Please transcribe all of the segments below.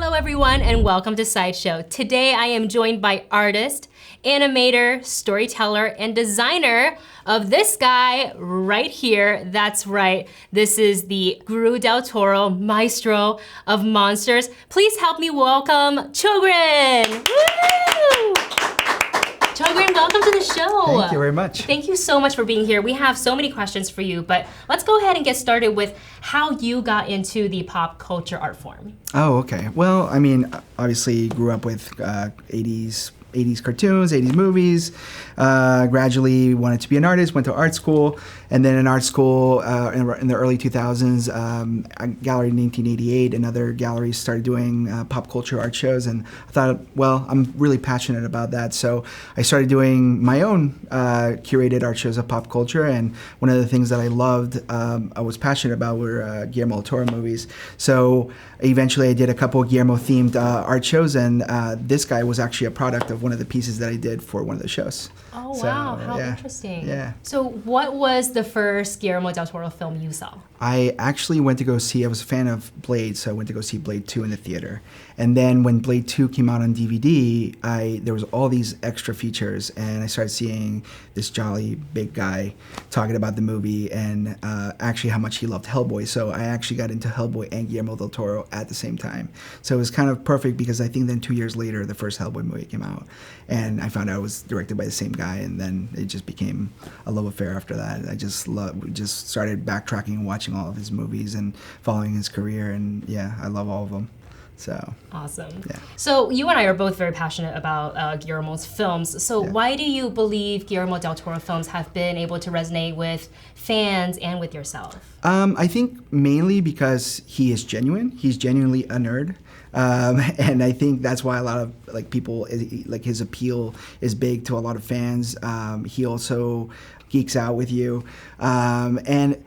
Hello everyone and welcome to Sideshow. Today I am joined by artist, animator, storyteller, and designer of this guy right here. That's right, this is the Guru del Toro, Maestro of Monsters. Please help me welcome Chogrin! Woo! Chogrin, welcome to the show. Thank you very much. Thank you so much for being here. We have so many questions for you, but let's go ahead and get started with how you got into the pop culture art form. Oh, okay. Well, I mean, obviously grew up with 80s cartoons, 80s movies, gradually wanted to be an artist, went to art school, and then in art school in the early 2000s, a gallery in 1988 and other galleries started doing pop culture art shows, and I thought, well, I'm really passionate about that, so I started doing my own curated art shows of pop culture, and one of the things that I loved, I was passionate about were Guillermo del Toro movies, so eventually I did a couple of Guillermo-themed art shows, and this guy was actually a product of one of the pieces that I did for one of the shows. Oh, wow, how interesting. Yeah. So what was the first Guillermo del Toro film you saw? I actually went to go see, I was a fan of Blade, so I went to go see Blade 2 in the theater. And then when Blade 2 came out on DVD, there was all these extra features, and I started seeing this jolly big guy talking about the movie and actually how much he loved Hellboy. So I actually got into Hellboy and Guillermo del Toro at the same time. So it was kind of perfect because I think then 2 years later, the first Hellboy movie came out. And I found out it was directed by the same guy, and then it just became a love affair after that. I just started backtracking and watching all of his movies and following his career, and yeah, I love all of them. So awesome. Yeah. So you and I are both very passionate about Guillermo's films. So why do you believe Guillermo del Toro films have been able to resonate with fans and with yourself? I think mainly because he is genuine. He's genuinely a nerd. And I think that's why a lot of people, his appeal is big to a lot of fans. He also geeks out with you. And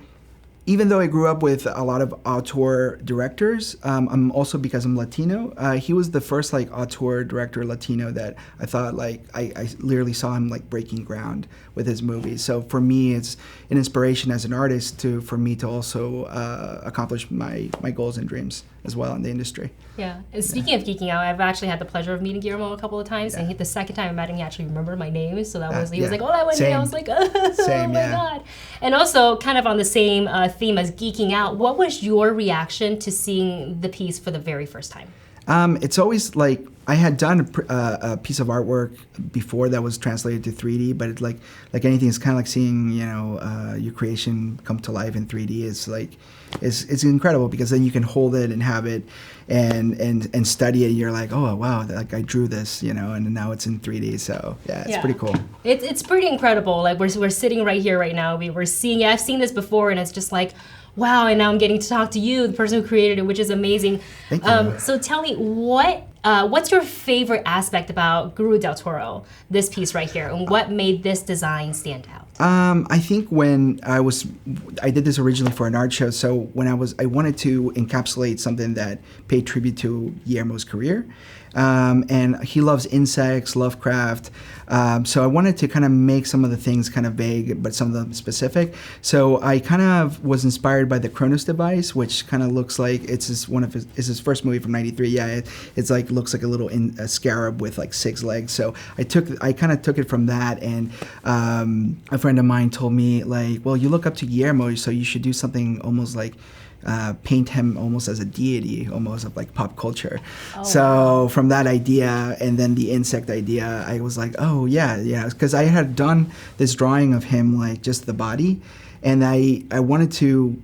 even though I grew up with a lot of auteur directors, I'm also, because I'm Latino, he was the first auteur director Latino that I thought I literally saw him breaking ground with his movies. So for me, it's an inspiration as an artist for me to also accomplish my goals and dreams as well in the industry. Yeah, and speaking of geeking out, I've actually had the pleasure of meeting Guillermo a couple of times, and the second time I met him, he actually remembered my name, so that was, he was like, oh, that Wendy, I was like, oh, Same, my God. And also, kind of on the same theme as geeking out, what was your reaction to seeing the piece for the very first time? It's always I had done a piece of artwork before that was translated to 3D, but it's like anything, it's kind of like seeing your creation come to life in 3D. It's incredible because then you can hold it and have it and study it. You're like, oh wow, I drew this, and now it's in 3D. So yeah, it's pretty cool. It's pretty incredible. We're sitting right here right now. We're seeing it. I've seen this before, and it's just like, wow, and now I'm getting to talk to you, the person who created it, which is amazing. Thank you. So tell me, what's your favorite aspect about Guru del Toro, this piece right here, and what made this design stand out? I think when I did this originally for an art show, so when I wanted to encapsulate something that paid tribute to Guillermo's career. And he loves insects, Lovecraft. So I wanted to kind of make some of the things kind of vague, but some of them specific. So I kind of was inspired by the Kronos device, which kind of looks like it's his first movie from '93. Yeah, it's looks like a little a scarab with 6 legs. So I kind of took it from that, and a friend of mine told me well, you look up to Guillermo, so you should do something almost paint him almost as a deity, almost of pop culture. Oh, so wow. From that idea and then the insect idea, I was like, oh yeah, because I had done this drawing of him just the body, and I wanted to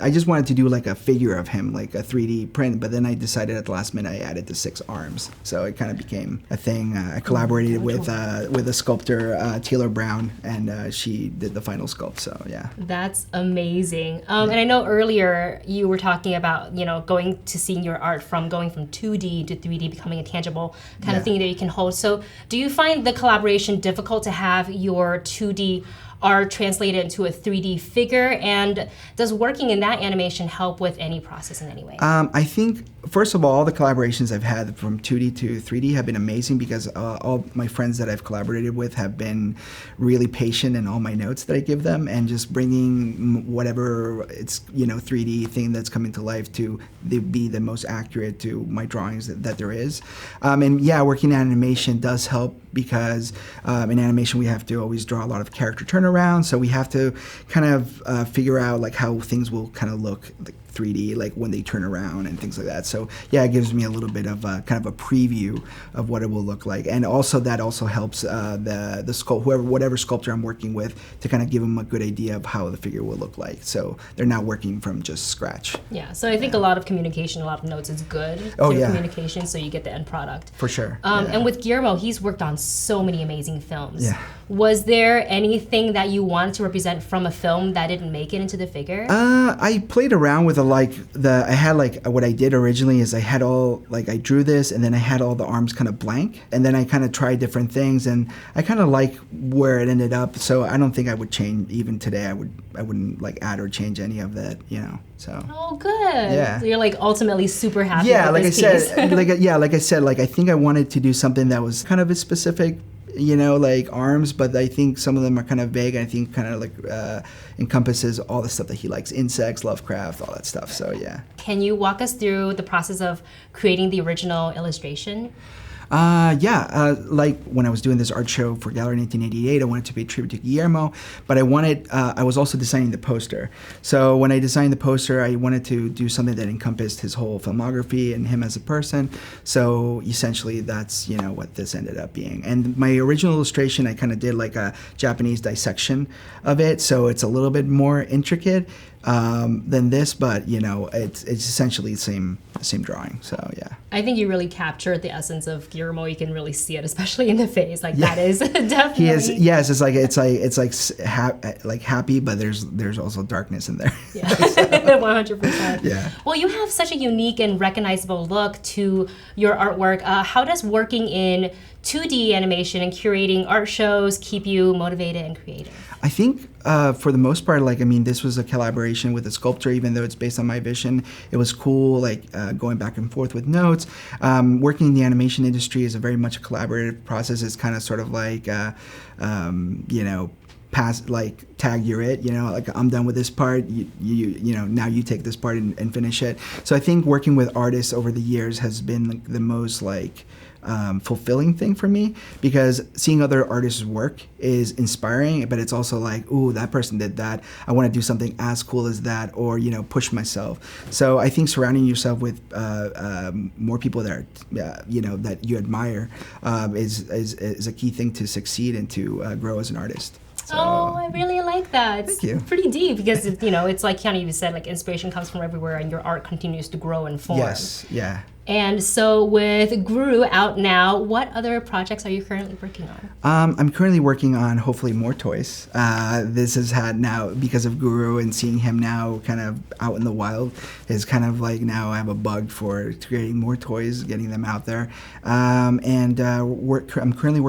I just wanted to do a figure of him, a 3D print, but then I decided at the last minute I added the 6 arms, so it kind of became a thing. I collaborated with a sculptor, Taylor Brown, and she did the final sculpt, so yeah. That's amazing. And I know earlier you were talking about going to seeing your art going from 2D to 3D, becoming a tangible kind of thing that you can hold. So do you find the collaboration difficult to have your 2D art translated into a 3D figure, and does working in that animation help with any process in any way? I think first of all the collaborations I've had from 2D to 3D have been amazing because all my friends that I've collaborated with have been really patient in all my notes that I give them, and just bringing whatever it's 3D thing that's coming to life to be the most accurate to my drawings that there is. And yeah, working in animation does help because in animation we have to always draw a lot of character turnaround, so we have to kind of figure out like how things will kind of look like 3D, like when they turn around and things like that. So yeah, it gives me a little bit of kind of a preview of what it will look like, and also that also helps the whatever sculptor I'm working with to kind of give them a good idea of how the figure will look like. So they're not working from just scratch. Yeah. So I think a lot of communication, a lot of notes is good. Oh, Clear yeah. communication, so you get the end product. For sure. And with Guillermo, he's worked on so many amazing films. Yeah. Was there anything that you wanted to represent from a film that didn't make it into the figure? I played around with I had what I did originally is I had I drew this and then I had all the arms kind of blank, and then I kind of tried different things, and I kind of like where it ended up. So I don't think I would change even today. I wouldn't like add or change any of that, So. Oh, good. Yeah. So you're like ultimately super happy. Yeah, with like I this piece. said, I think I wanted to do something that was kind of a specific, like arms, but I think some of them are kind of vague. And I think kind of encompasses all the stuff that he likes: insects, Lovecraft, all that stuff. So yeah. Can you walk us through the process of creating the original illustration? Like when I was doing this art show for Gallery 1988, I wanted to pay tribute to Guillermo, but I was also designing the poster. So when I designed the poster, I wanted to do something that encompassed his whole filmography and him as a person. So essentially that's, what this ended up being. And my original illustration, I kind of did like a Japanese dissection of it. So it's a little bit more intricate than this, but it's essentially the same drawing. So yeah. I think you really captured the essence of Guillermo. You can really see it, especially in the face. That is definitely. He is. Yes, it's happy, but there's also darkness in there. Yeah, 100%. Yeah. Well, you have such a unique and recognizable look to your artwork. How does working in 2D animation and curating art shows keep you motivated and creative? I think for the most part, this was a collaboration with a sculptor, even though it's based on my vision. It was cool, going back and forth with notes. Working in the animation industry is a very much a collaborative process. It's kind of sort of tag you're it, I'm done with this part, now you take this part and finish it. So I think working with artists over the years has been the most fulfilling thing for me, because seeing other artists' work is inspiring, but it's also ooh, that person did that. I want to do something as cool as that, or push myself. So I think surrounding yourself with more people that are, that you admire is a key thing to succeed and to grow as an artist. So, oh, I really like that. It's thank you. Pretty deep because it's like Keanu even said, inspiration comes from everywhere, and your art continues to grow and form. Yes. Yeah. And so with Guru out now, what other projects are you currently working on? I'm currently working on hopefully more toys. This has had now, because of Guru and seeing him now kind of out in the wild, is kind of now I have a bug for creating more toys, getting them out there. I'm currently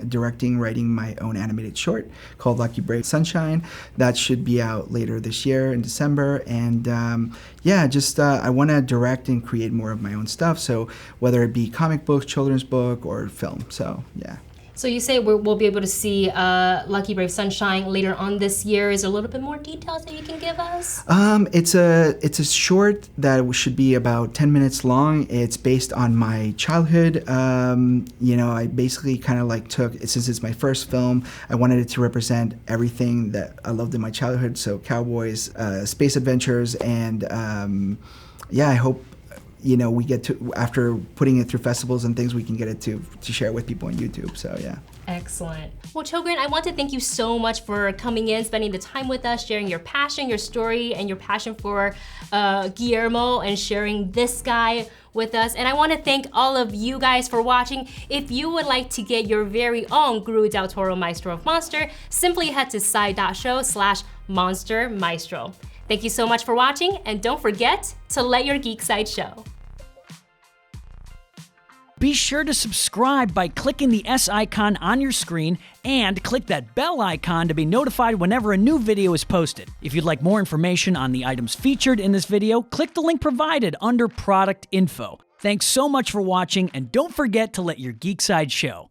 directing, writing my own animated short called Lucky Brave Sunshine. That should be out later this year in December. And I want to direct and create more of my own stuff. So whether it be comic books, children's book, or film. So yeah. So you say we'll be able to see Lucky Brave Sunshine later on this year. Is there a little bit more details that you can give us? It's a short that should be about 10 minutes long. It's based on my childhood. I basically kind of took, since it's my first film, I wanted it to represent everything that I loved in my childhood. So cowboys, space adventures, and I hope we get to, after putting it through festivals and things, we can get it to share with people on YouTube. So yeah. Excellent. Well, Chogrin, I want to thank you so much for coming in, spending the time with us, sharing your passion, your story, and your passion for Guillermo, and sharing this guy with us. And I want to thank all of you guys for watching. If you would like to get your very own Guru del Toro Maestro of Monsters, simply head to side.show/Monster Maestro. Thank you so much for watching, and don't forget to let your geek side show. Be sure to subscribe by clicking the S icon on your screen and click that bell icon to be notified whenever a new video is posted. If you'd like more information on the items featured in this video, click the link provided under product info. Thanks so much for watching, and don't forget to let your geek side show.